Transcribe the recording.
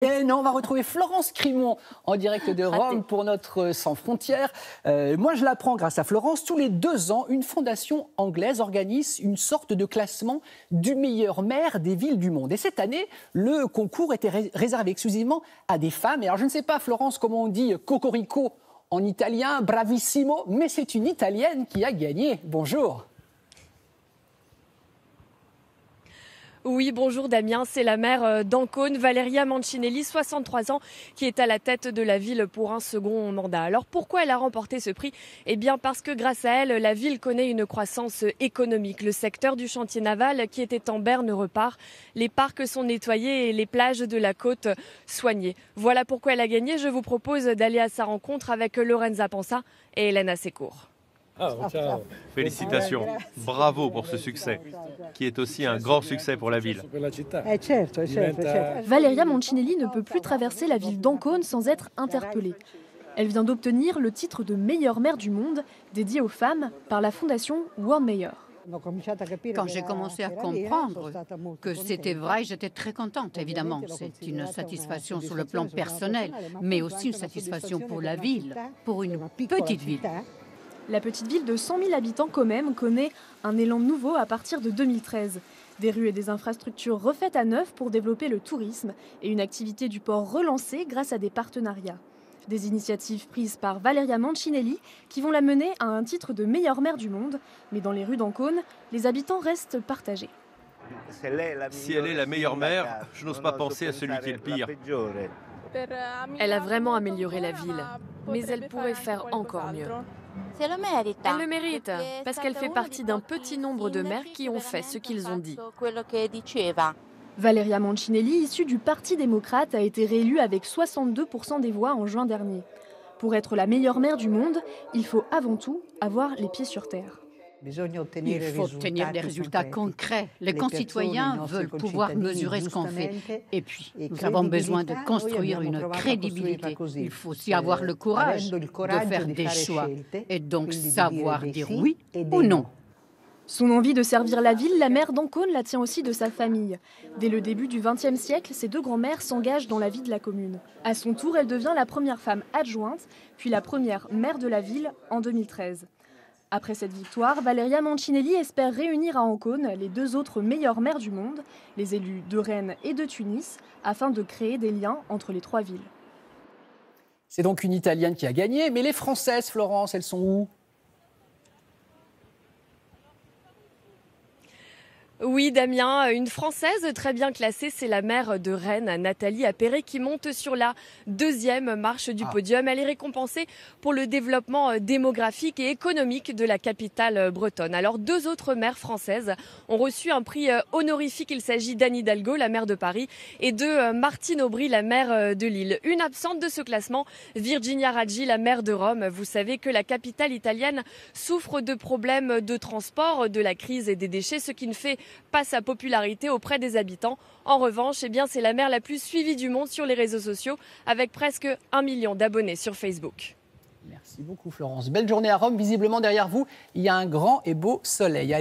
Et non, on va retrouver Florence Crimon en direct de Rome pour notre Sans Frontières. Moi, je l'apprends grâce à Florence. Tous les 2 ans, une fondation anglaise organise une sorte de classement du meilleur maire des villes du monde. Et cette année, le concours était réservé exclusivement à des femmes. Et alors, je ne sais pas, Florence, comment on dit cocorico en italien, bravissimo, mais c'est une Italienne qui a gagné. Bonjour. Oui, bonjour Damien, c'est la maire d'Ancône, Valeria Mancinelli, 63 ans, qui est à la tête de la ville pour un second mandat. Alors pourquoi elle a remporté ce prix ? Eh bien parce que grâce à elle, la ville connaît une croissance économique. Le secteur du chantier naval qui était en berne repart, les parcs sont nettoyés et les plages de la côte soignées. Voilà pourquoi elle a gagné. Je vous propose d'aller à sa rencontre avec Lorenza Pansa et Elena Secours. Félicitations, bravo pour ce succès, qui est aussi un grand succès pour la ville. Valeria Mancinelli ne peut plus traverser la ville d'Ancône sans être interpellée. Elle vient d'obtenir le titre de meilleure maire du monde, dédié aux femmes, par la fondation World Mayor. Quand j'ai commencé à comprendre que c'était vrai, j'étais très contente, évidemment. C'est une satisfaction sur le plan personnel, mais aussi une satisfaction pour la ville, pour une petite ville. La petite ville de 100 000 habitants quand même connaît un élan nouveau à partir de 2013. Des rues et des infrastructures refaites à neuf pour développer le tourisme et une activité du port relancée grâce à des partenariats. Des initiatives prises par Valeria Mancinelli qui vont la mener à un titre de meilleure maire du monde. Mais dans les rues d'Ancône, les habitants restent partagés. Si elle est la meilleure maire, je n'ose pas penser à celui qui est le pire. Elle a vraiment amélioré la ville, mais elle pourrait faire encore mieux. Elle le mérite, parce qu'elle fait partie d'un petit nombre de maires qui ont fait ce qu'ils ont dit. Valeria Mancinelli, issue du Parti démocrate, a été réélue avec 62% des voix en juin dernier. Pour être la meilleure maire du monde, il faut avant tout avoir les pieds sur terre. Il faut obtenir des résultats concrets. Les concitoyens veulent pouvoir mesurer ce qu'on fait. Et puis, nous avons besoin de construire une crédibilité. Il faut aussi avoir le courage de faire des choix et donc savoir dire oui ou non. Son envie de servir la ville, la maire d'Ancône la tient aussi de sa famille. Dès le début du XXe siècle, ses 2 grands-mères s'engagent dans la vie de la commune. À son tour, elle devient la première femme adjointe, puis la première maire de la ville en 2013. Après cette victoire, Valeria Mancinelli espère réunir à Ancône les 2 autres meilleures maires du monde, les élus de Rennes et de Tunis, afin de créer des liens entre les 3 villes. C'est donc une Italienne qui a gagné, mais les Françaises, Florence, elles sont où ? Oui, Damien, une Française très bien classée, c'est la maire de Rennes, Nathalie Appéré, qui monte sur la 2e marche du podium. Elle est récompensée pour le développement démographique et économique de la capitale bretonne. Alors, 2 autres maires françaises ont reçu un prix honorifique. Il s'agit d'Anne Hidalgo, la maire de Paris, et de Martine Aubry, la maire de Lille. Une absente de ce classement, Virginia Raggi, la maire de Rome. Vous savez que la capitale italienne souffre de problèmes de transport, de la crise et des déchets, ce qui ne fait pas sa popularité auprès des habitants. En revanche, eh bien, c'est la maire la plus suivie du monde sur les réseaux sociaux, avec presque 1 million d'abonnés sur Facebook. Merci beaucoup Florence. Belle journée à Rome. Visiblement derrière vous, il y a un grand et beau soleil.